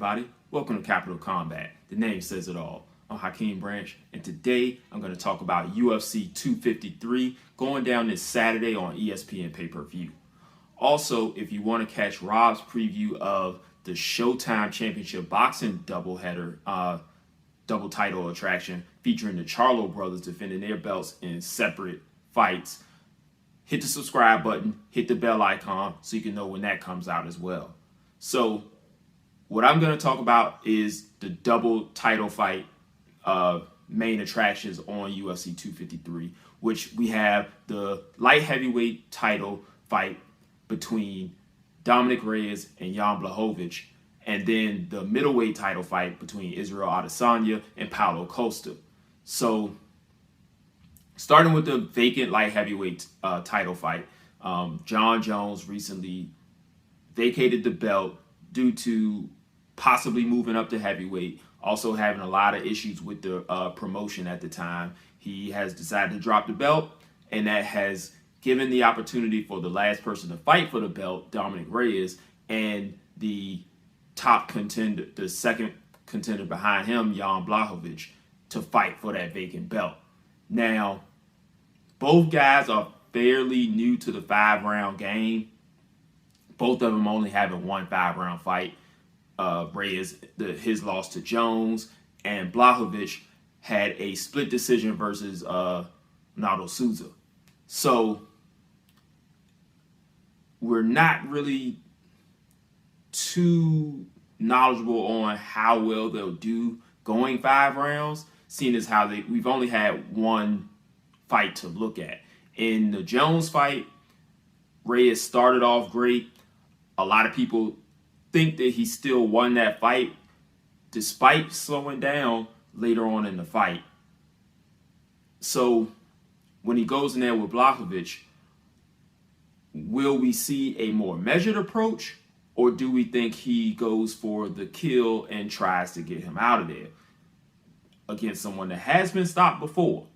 everybody? Welcome to Capital Combat. The name says it all. I'm Hakeem Branch, and today I'm going to talk about UFC 253 going down this Saturday on ESPN pay-per-view. Also, if you want to catch Rob's preview of the Showtime Championship Boxing doubleheader, double title attraction featuring the Charlo brothers defending their belts in separate fights, hit the subscribe button, hit the bell icon so you can know when that comes out as well. So what I'm going to talk about is the double title fight main attractions on UFC 253, which we have the light heavyweight title fight between Dominic Reyes and Jan Błachowicz, and then the middleweight title fight between Israel Adesanya and Paulo Costa. So starting with the vacant light heavyweight title fight, John Jones recently vacated the belt due to possibly moving up to heavyweight, also having a lot of issues with the promotion at the time. He has decided to drop the belt, and that has given the opportunity for the last person to fight for the belt, Dominic Reyes, and the top contender, the second contender behind him, Jan Błachowicz, to fight for that vacant belt. Now, both guys are fairly new to the 5-round game. Both of them only having one 5-round fight. Reyes, his loss to Jones, and Błachowicz had a split decision versus Ronaldo Souza. So we're not really too knowledgeable on how well they'll do going 5 rounds, seeing as how we've only had one fight to look at. In the Jones fight, Reyes started off great. A lot of people think that he still won that fight despite slowing down later on in the fight. So when he goes in there with Błachowicz, will we see a more measured approach, or do we think he goes for the kill and tries to get him out of there against someone that has been stopped before?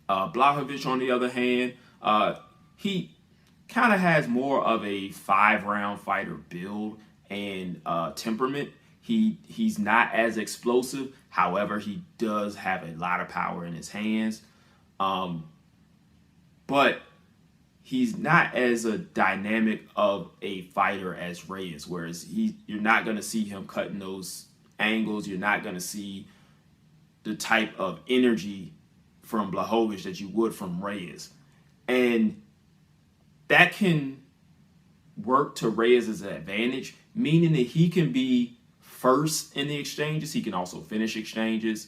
Błachowicz, on the other hand, he kind of has more of a 5-round fighter build and temperament. He's not as explosive. However, he does have a lot of power in his hands. But he's not as a dynamic of a fighter as Reyes, whereas you're not going to see him cutting those angles. You're not going to see the type of energy from Błachowicz that you would from Reyes. And that can work to Reyes' advantage, meaning that he can be first in the exchanges. He can also finish exchanges.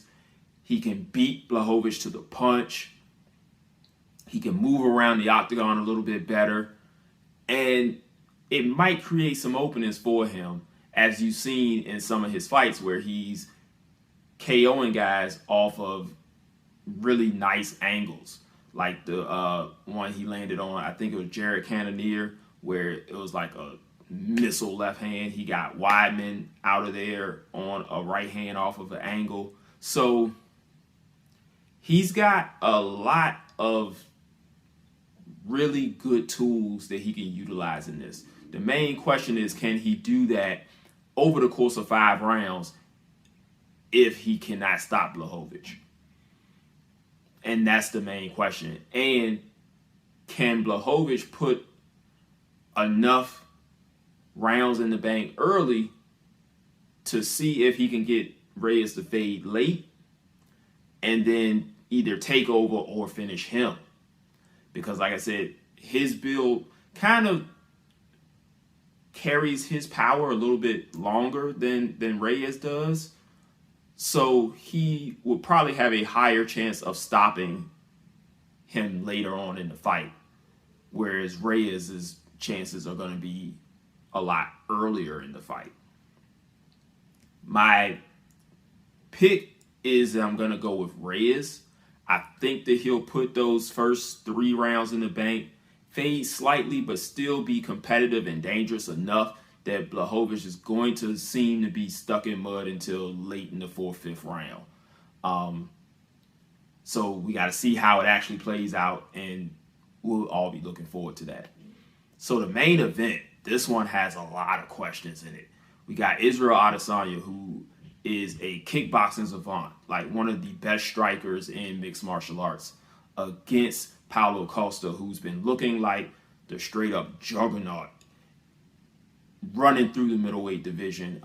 He can beat Błachowicz to the punch. He can move around the octagon a little bit better. And it might create some openings for him, as you've seen in some of his fights where he's KOing guys off of really nice angles. Like the one he landed on, I think it was Jared Cannonier, where it was like a missile left hand. He got Weidman out of there on a right hand off of an angle. So he's got a lot of really good tools that he can utilize in this. The main question is, can he do that over the course of 5 rounds if he cannot stop Błachowicz? And that's the main question. And can Błachowicz put enough rounds in the bank early to see if he can get Reyes to fade late and then either take over or finish him? Because like I said, his build kind of carries his power a little bit longer than Reyes does. So he would probably have a higher chance of stopping him later on in the fight, whereas Reyes' chances are going to be a lot earlier in the fight. My pick is that I'm going to go with Reyes. I think that he'll put those first 3 rounds in the bank, fade slightly, but still be competitive and dangerous enough that Błachowicz is going to seem to be stuck in mud until late in the 4th, 5th round. So we got to see how it actually plays out, and we'll all be looking forward to that. So the main event, this one has a lot of questions in it. We got Israel Adesanya, who is a kickboxing savant, like one of the best strikers in mixed martial arts, against Paulo Costa, who's been looking like the straight up juggernaut running through the middleweight division,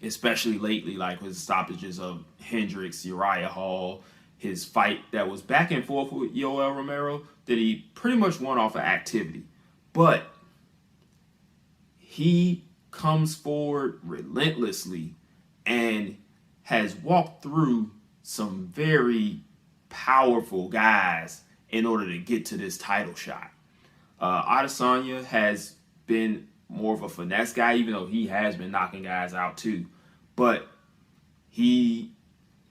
especially lately, like his stoppages of Hendricks, Uriah Hall, his fight that was back and forth with Yoel Romero that he pretty much won off of activity. But he comes forward relentlessly and has walked through some very powerful guys in order to get to this title shot. Adesanya has been more of a finesse guy, even though he has been knocking guys out too. But he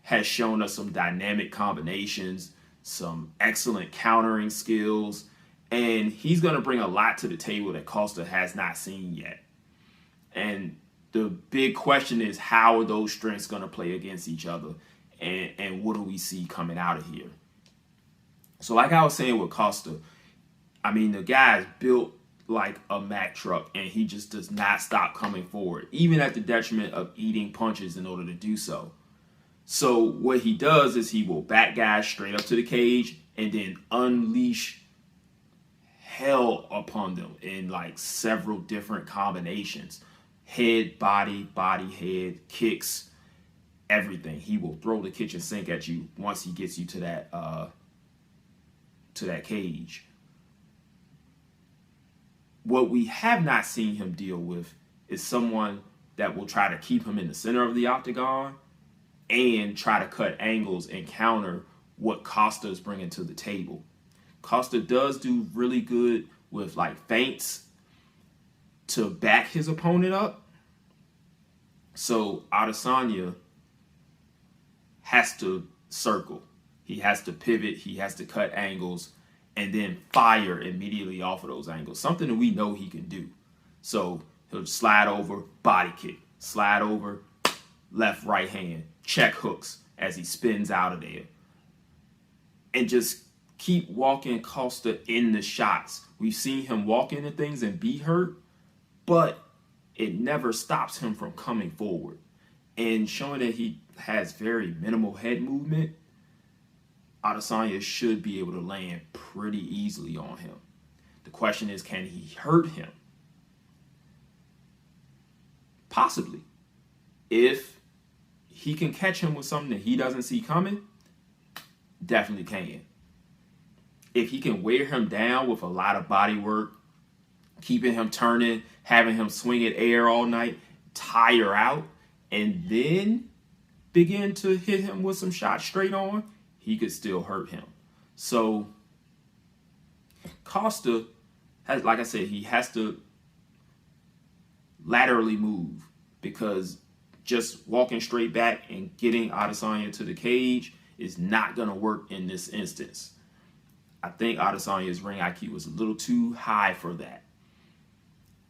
has shown us some dynamic combinations, some excellent countering skills, and he's going to bring a lot to the table that Costa has not seen yet. And the big question is, how are those strengths going to play against each other? And what do we see coming out of here? So like I was saying with Costa, I mean, the guy is built like a Mack truck, and he just does not stop coming forward, even at the detriment of eating punches in order to do so. So what he does is he will back guys straight up to the cage and then unleash hell upon them in like several different combinations. Head, body, body, head, kicks, everything. He will throw the kitchen sink at you once he gets you to that cage. What we have not seen him deal with is someone that will try to keep him in the center of the octagon and try to cut angles and counter what Costa is bringing to the table. Costa does do really good with like feints to back his opponent up. So Adesanya has to circle. He has to pivot. He has to cut angles and then fire immediately off of those angles. Something that we know he can do. So he'll slide over, body kick, slide over, left, right hand, check hooks as he spins out of there. And just keep walking Costa in the shots. We've seen him walk into things and be hurt, but it never stops him from coming forward. And showing that he has very minimal head movement, Adesanya should be able to land pretty easily on him. The question is, can he hurt him? Possibly. If he can catch him with something that he doesn't see coming, definitely can. If he can wear him down with a lot of body work, keeping him turning, having him swing at air all night, tire out, and then begin to hit him with some shots straight on, he could still hurt him. So Costa has, like I said, he has to laterally move, because just walking straight back and getting Adesanya to the cage is not going to work in this instance. I think Adesanya's ring IQ was a little too high for that.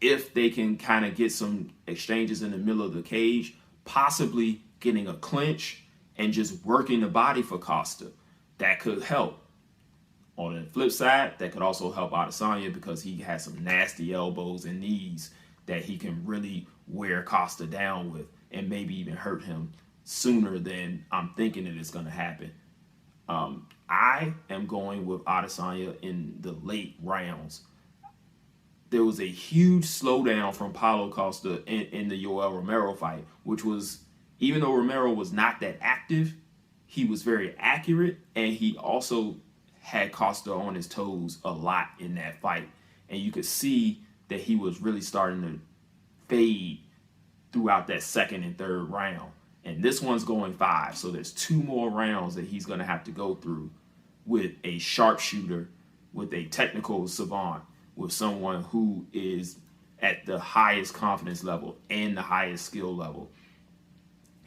If they can kind of get some exchanges in the middle of the cage, possibly getting a clinch and just working the body for Costa, that could help. On the flip side, that could also help Adesanya, because he has some nasty elbows and knees that he can really wear Costa down with and maybe even hurt him sooner than I'm thinking that it's going to happen. I am going with Adesanya in the late rounds. There was a huge slowdown from Paulo Costa in the Yoel Romero fight, which was, even though Romero was not that active, he was very accurate, and he also had Costa on his toes a lot in that fight. And you could see that he was really starting to fade throughout that second and third round. And this one's going 5, so there's 2 more rounds that he's going to have to go through with a sharpshooter, with a technical savant, with someone who is at the highest confidence level and the highest skill level.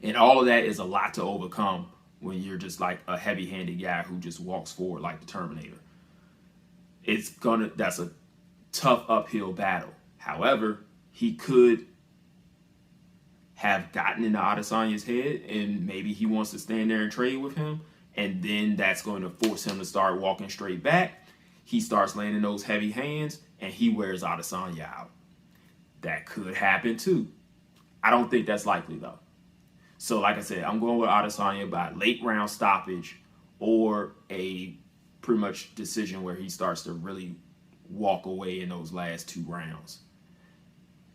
And all of that is a lot to overcome when you're just like a heavy-handed guy who just walks forward like the Terminator. That's a tough uphill battle. However, he could have gotten into Adesanya's head, and maybe he wants to stand there and trade with him, and then that's going to force him to start walking straight back. He starts landing those heavy hands, and he wears Adesanya out. That could happen too. I don't think that's likely though. So like I said, I'm going with Adesanya by late round stoppage or a pretty much decision where he starts to really walk away in those last 2 rounds.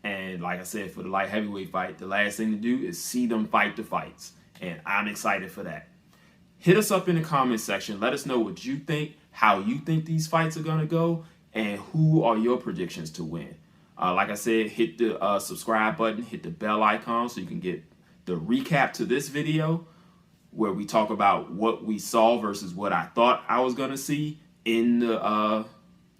And like I said, for the light heavyweight fight, the last thing to do is see them fight the fights. And I'm excited for that. Hit us up in the comment section. Let us know what you think, how you think these fights are going to go, and who are your predictions to win. Like I said, hit the subscribe button, hit the bell icon so you can get the recap to this video where we talk about what we saw versus what I thought I was going to see in the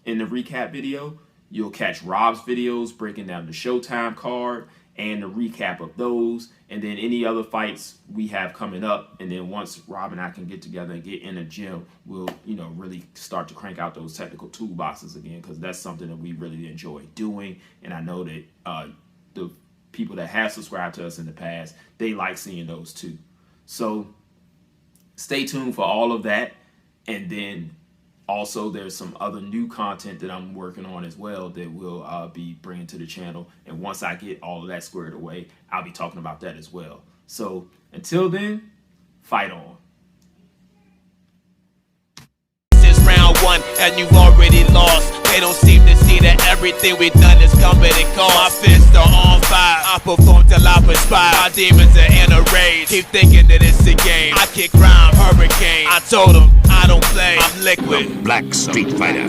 recap video. You'll catch Rob's videos breaking down the Showtime card and the recap of those, and then any other fights we have coming up. And then once Rob and I can get together and get in a gym, we'll really start to crank out those technical toolboxes again, because that's something that we really enjoy doing. And I know that the people that have subscribed to us in the past, they like seeing those too. So stay tuned for all of that. And then also, there's some other new content that I'm working on as well that we'll be bringing to the channel. And once I get all of that squared away, I'll be talking about that as well. So until then, fight on. This is round 1 and you already lost. They don't seem to see that everything we've done is coming and cost. My fists are on fire. I perform till I perspire. My demons are in a rage. Keep thinking that it's a game. I kick rhyme, hurricane. I told them I don't play. I'm liquid. Black Street Fighter.